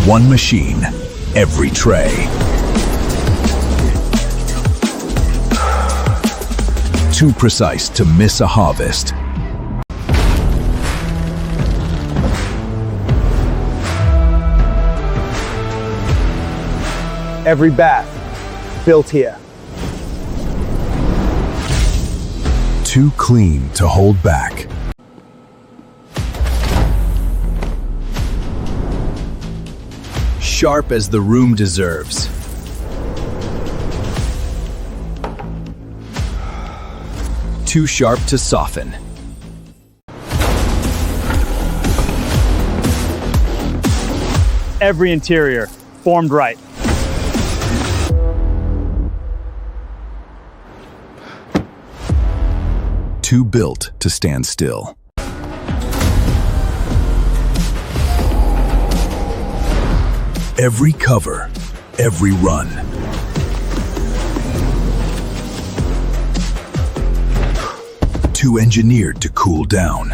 One machine, every tray. Too precise to miss a harvest. Every bath built here. Too clean to hold back. Sharp as the room deserves. Too sharp to soften. Every interior formed right. Too built to stand still. Every cover, every run. Too engineered to cool down.